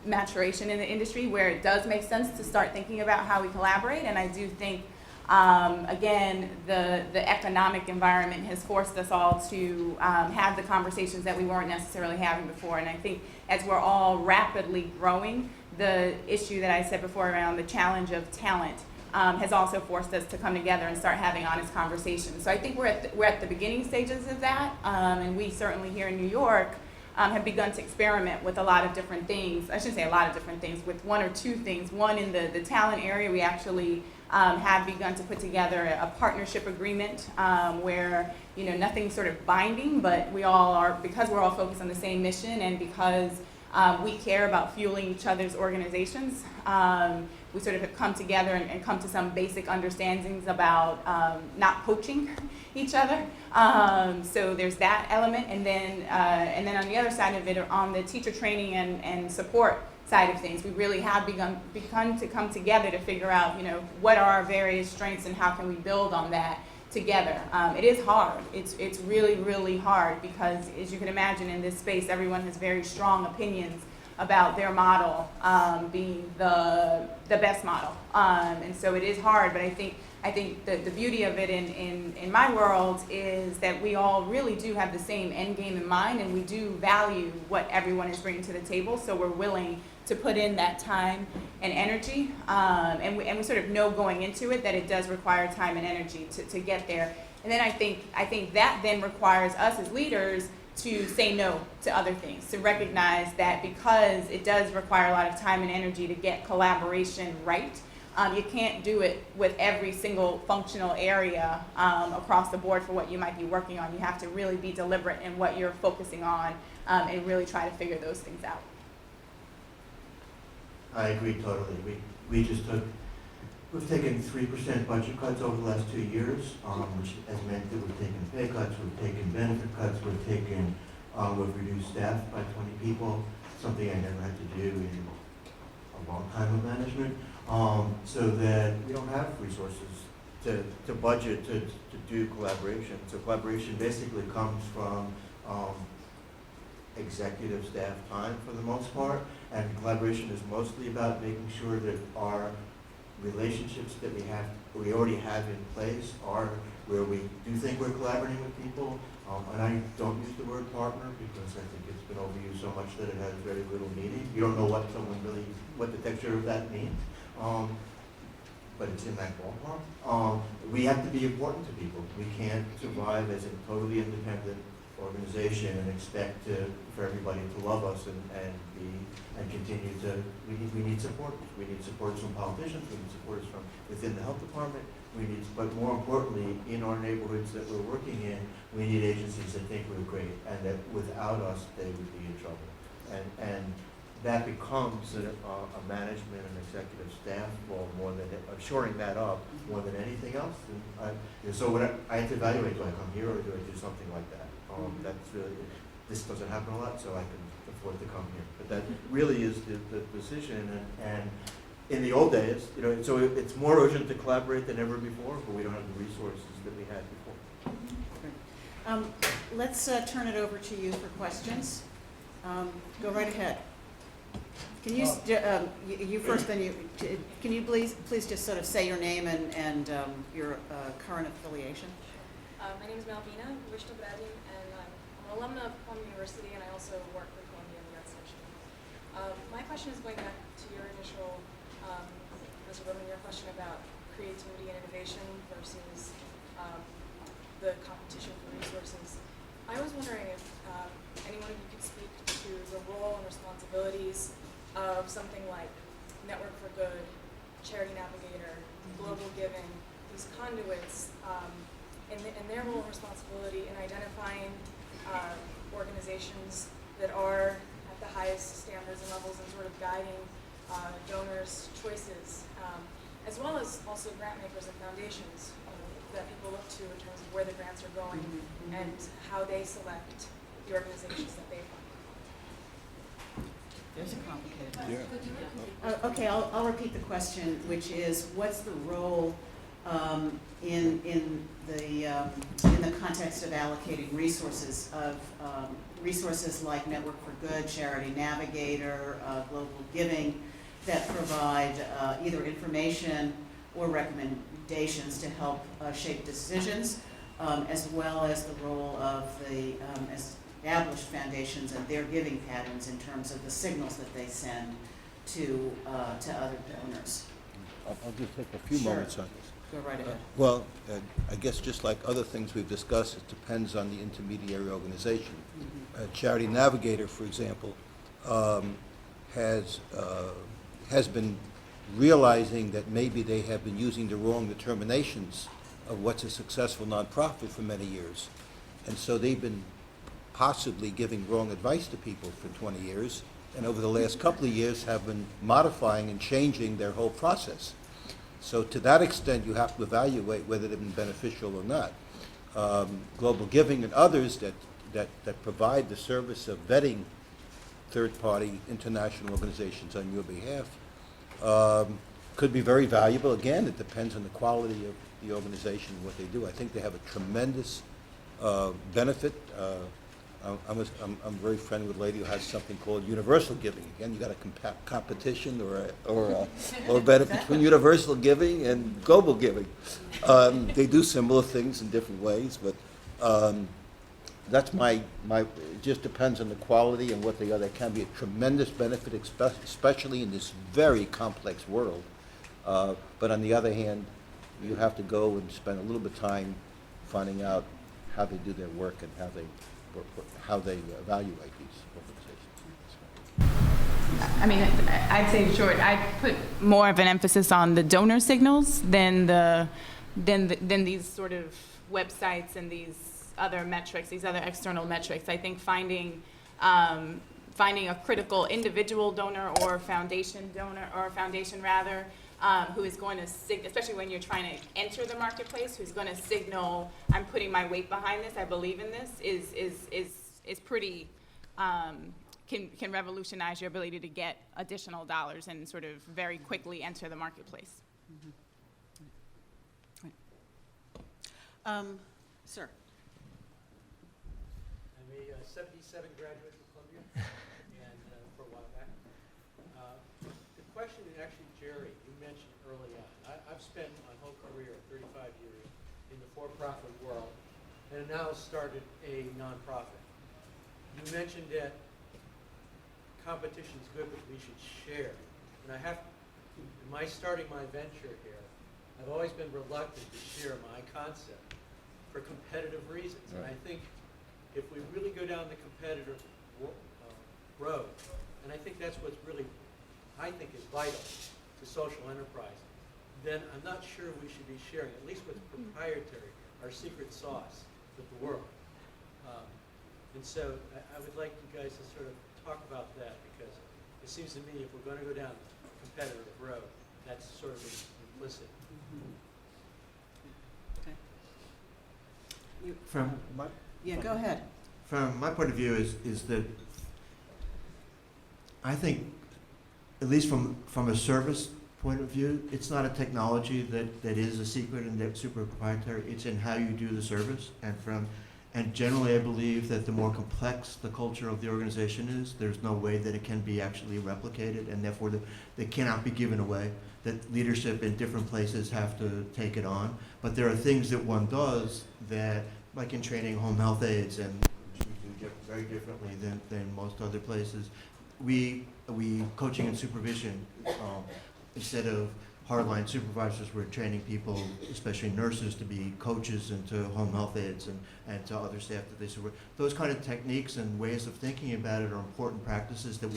C: maturation in the industry where it does make sense to start thinking about how we collaborate. And I do think, again, the economic environment has forced us all to have the conversations that we weren't necessarily having before. And I think as we're all rapidly growing, the issue that I said before around the challenge of talent has also forced us to come together and start having honest conversations. So I think we're at the beginning stages of that, and we certainly here in New York have begun to experiment with a lot of different things. I shouldn't say a lot of different things, with 1 or 2 things. One, in the talent area, we actually have begun to put together a partnership agreement where, nothing's sort of binding, but we all are, because we're all focused on the same mission and because We care about fueling each other's organizations. We sort of have come together and come to some basic understandings about not poaching each other. So there's that element, and then on the other side of it, on the teacher training and support side of things, we really have begun to come together to figure out, what are our various strengths and how can we build on that together. It is hard. It's really, really hard because, as you can imagine, in this space, everyone has very strong opinions about their model being the best model. And so it is hard, but I think the beauty of it in my world is that we all really do have the same end game in mind, and we do value what everyone is bringing to the table, so we're willing to put in that time and energy, and we sort of know going into it that it does require time and energy to get there. And then I think that then requires us as leaders to say no to other things, to recognize that because it does require a lot of time and energy to get collaboration right, you can't do it with every single functional area across the board for what you might be working on. You have to really be deliberate in what you're focusing on and really try to figure those things out.
D: I agree totally. We've taken 3% budget cuts over the last 2 years, which has meant that we've taken pay cuts, we've taken benefit cuts, we've reduced staff by 20 people, something I never had to do in a long time of management, so that we don't have resources to budget to do collaboration. So collaboration basically comes from executive staff time for the most part, and collaboration is mostly about making sure that our relationships that we already have in place are where we do think we're collaborating with people, and I don't use the word partner because I think it's been overused so much that it has very little meaning. You don't know what the texture of that means, but it's in that ballpark. We have to be important to people. We can't survive as a totally independent organization and expect for everybody to love us and continue to. We need support. We need support from politicians. We need support from within the health department. But more importantly, in our neighborhoods that we're working in, we need agencies that think we're great and that without us they would be in trouble. And that becomes a management and executive staff role more than shoring that up more than anything else. And so when I have to evaluate, do I come here or do I do something like that? That's really, this doesn't happen a lot, so I can afford to come here. But that really is the decision. And in the old days, so it's more urgent to collaborate than ever before, but we don't have the resources that we had before.
A: Let's turn it over to you for questions. Go right ahead. Can you, you first, then can you please just sort of say your name and your current affiliation?
E: My name is Malvina Vishtabradin, and I'm an alumna of Columbia University, and I also work for Columbia in the Art Section. My question is going back to your initial, Mr. Berman, your question about creativity and innovation versus the competition for resources. I was wondering if anyone of you could speak to the role and responsibilities of something like Network for Good, Charity Navigator, Global Giving, these conduits, and their role and responsibility in identifying organizations that are at the highest standards and levels and sort of guiding donors' choices, as well as also grant makers and foundations that people look to in terms of where the grants are going and how they select the organizations that they fund.
A: There's a complicated one. Okay, I'll repeat the question, which is, what's the role in the context of allocating resources resources like Network for Good, Charity Navigator, Global Giving, that provide either information or recommendations to help shape decisions, as well as the role of the established foundations and their giving patterns in terms of the signals that they send to other donors.
B: I'll just take a few
A: Sure.
B: moments on this.
A: Go right ahead.
B: Well, I guess just like other things we've discussed, it depends on the intermediary organization. Charity Navigator, for example, has been realizing that maybe they have been using the wrong determinations of what's a successful nonprofit for many years. And so they've been possibly giving wrong advice to people for 20 years, and over the last couple of years have been modifying and changing their whole process. So to that extent, you have to evaluate whether they've been beneficial or not. Global Giving and others that provide the service of vetting third-party international organizations on your behalf could be very valuable. Again, it depends on the quality of the organization and what they do. I think they have a tremendous benefit. I'm very friendly with a lady who has something called Universal Giving. Again, you got a competition or a benefit between Universal Giving and Global Giving. They do similar things in different ways, but that's it just depends on the quality and what they are. There can be a tremendous benefit, especially in this very complex world. But on the other hand, you have to go and spend a little bit of time finding out how they do their work and how they evaluate these organizations.
C: I mean, I'd say short. I'd put more of an emphasis on the donor signals than these sort of websites and these other metrics, these other external metrics. I think finding a critical individual donor or foundation rather, who is going to especially when you're trying to enter the marketplace, who's going to signal, I'm putting my weight behind this, I believe in this, is pretty, can revolutionize your ability to get additional dollars and sort of very quickly enter the marketplace.
A: Sir.
F: I'm a 77 graduate from Columbia, and for a while back. The question is actually, Jerry, you mentioned early on. I've spent my whole career, 35 years, in the for-profit world, and now started a nonprofit. You mentioned that competition is good, but we should share. And starting my venture here, I've always been reluctant to share my concept for competitive reasons. Right. And I think if we really go down the competitive road, and I think that's what's really, I think, is vital to social enterprise, then I'm not sure we should be sharing, at least what's proprietary, our secret sauce with the world. And so I would like you guys to sort of talk about that, because it seems to me if we're going to go down the competitive road, that's sort of implicit.
A: Okay. Go ahead.
D: From my point of view is that I think, at least from a service point of view, it's not a technology that is a secret and that's super proprietary. It's in how you do the service, and generally I believe that the more complex the culture of the organization is, there's no way that it can be actually replicated, and therefore they cannot be given away, that leadership in different places have to take it on. But there are things that one does that, like in training home health aides, and which we do very differently than most other places. We coaching and supervision, instead of hardline supervisors, we're training people, especially nurses, to be coaches and to home health aides and to other staff that they supervise. Those kind of techniques and ways of thinking about it are important practices that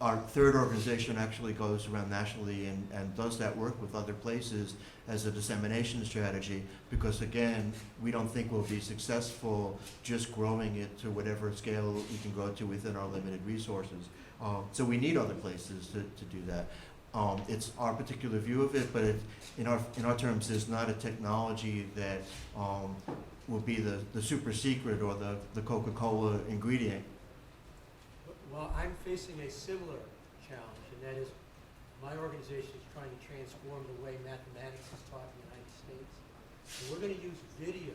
D: our third organization actually goes around nationally and does that work with other places as a dissemination strategy, because again, we don't think we'll be successful just growing it to whatever scale we can grow to within our limited resources. So we need other places to do that. It's our particular view of it, but in our terms, there's not a technology that will be the super secret or the Coca-Cola ingredient.
F: Well, I'm facing a similar challenge, and that is my organization is trying to transform the way mathematics is taught in the United States. And we're going to use video,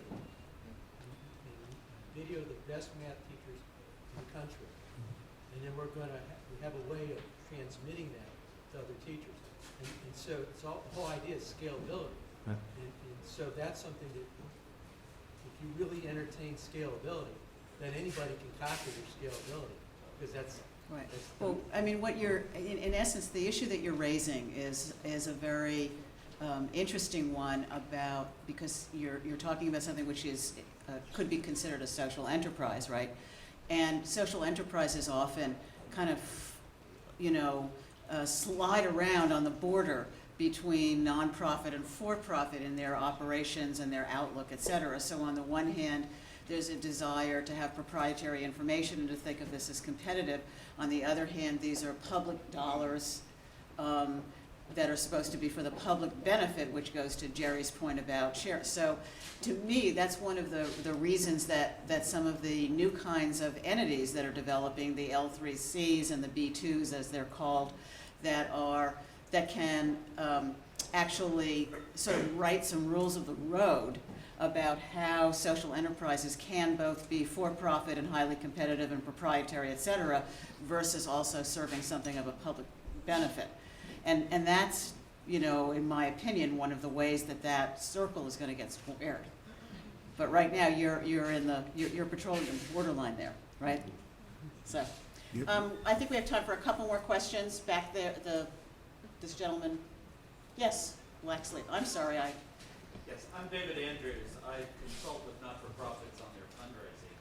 F: the best math teachers in the country. And then we have a way of transmitting that to other teachers. And so the whole idea is scalability.
D: Right.
F: And so that's something that if you really entertain scalability, then anybody can copy your scalability. Because that's
A: Right. Well, I mean, what you're, in essence, the issue that you're raising is a very interesting one because you're talking about something which is could be considered a social enterprise, right? And social enterprises often kind of, slide around on the border between nonprofit and for-profit in their operations and their outlook, et cetera. So on the one hand, there's a desire to have proprietary information and to think of this as competitive. On the other hand, these are public dollars that are supposed to be for the public benefit, which goes to Jerry's point about share. So to me, that's one of the reasons that some of the new kinds of entities that are developing, the L3Cs and the B2s as they're called, that can actually sort of write some rules of the road about how social enterprises can both be for-profit and highly competitive and proprietary, et cetera, versus also serving something of a public benefit. And that's, you know, in my opinion, one of the ways that circle is going to get squared. But right now, you're patrolling the borderline there, right? So, I think we have time for a couple more questions. Back there, this gentleman. Yes, black sleeve. I'm sorry,
G: Yes, I'm David Andrews. I consult with not-for-profits on their fundraising.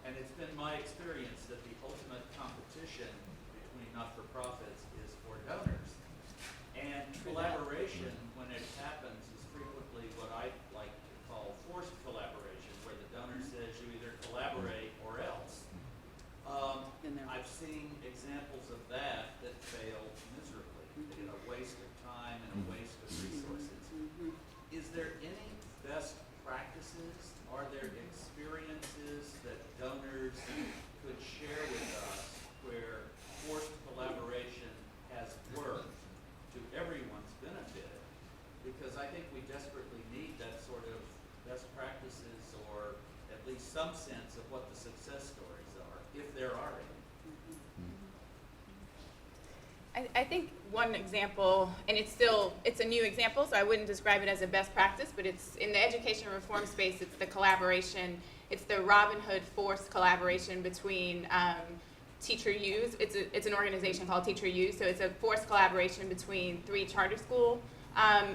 G: And it's been my experience that the ultimate competition between not-for-profits is for donors. And collaboration, when it happens, is frequently what I like to call forced collaboration, where the donor says you either collaborate or else. I've seen examples of that fail miserably, a waste of time and a waste of resources. Is there any best practices? Are there experiences that donors could share with us where forced collaboration has worked to everyone's benefit? Because I think we desperately need that sort of best practices, or at least some sense of what the success stories are, if there are any.
C: I think one example, and it's a new example, so I wouldn't describe it as a best practice, but it's in the education reform space, it's the collaboration, it's the Robin Hood forced collaboration between Teacher U's. It's an organization called Teacher U, so it's a forced collaboration between 3 charter school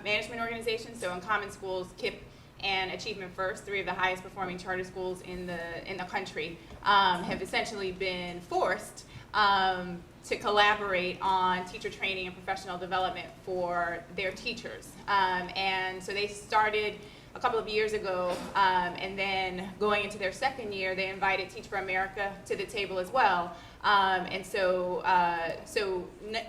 C: management organizations, so Uncommon Schools, KIPP, and Achievement First, 3 of the highest performing charter schools in the country, have essentially been forced to collaborate on teacher training and professional development for their teachers. And so they started a couple of years ago, and then going into their second year, they invited Teach for America to the table as well. And so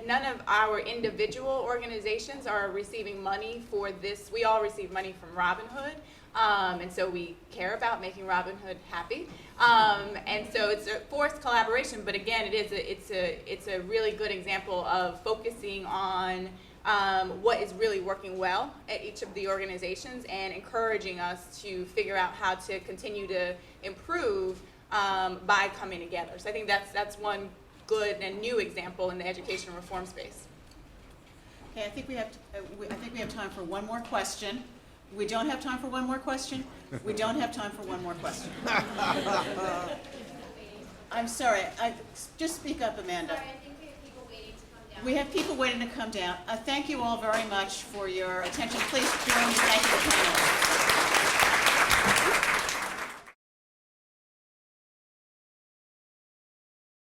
C: none of our individual organizations are receiving money for this. We all receive money from Robin Hood. And so we care about making Robin Hood happy. And so it's a forced collaboration, but again, it's a really good example of focusing on what is really working well at each of the organizations and encouraging us to figure out how to continue to improve by coming together. So I think that's one good and new example in the education reform space.
A: Okay, I think we have time for one more question. We don't have time for one more question? We don't have time for one more question. I'm sorry, just speak up, Amanda.
H: Sorry, I think we have people waiting to come down.
A: We have people waiting to come down. Thank you all very much for your attention. Please join me in thanking the panelists.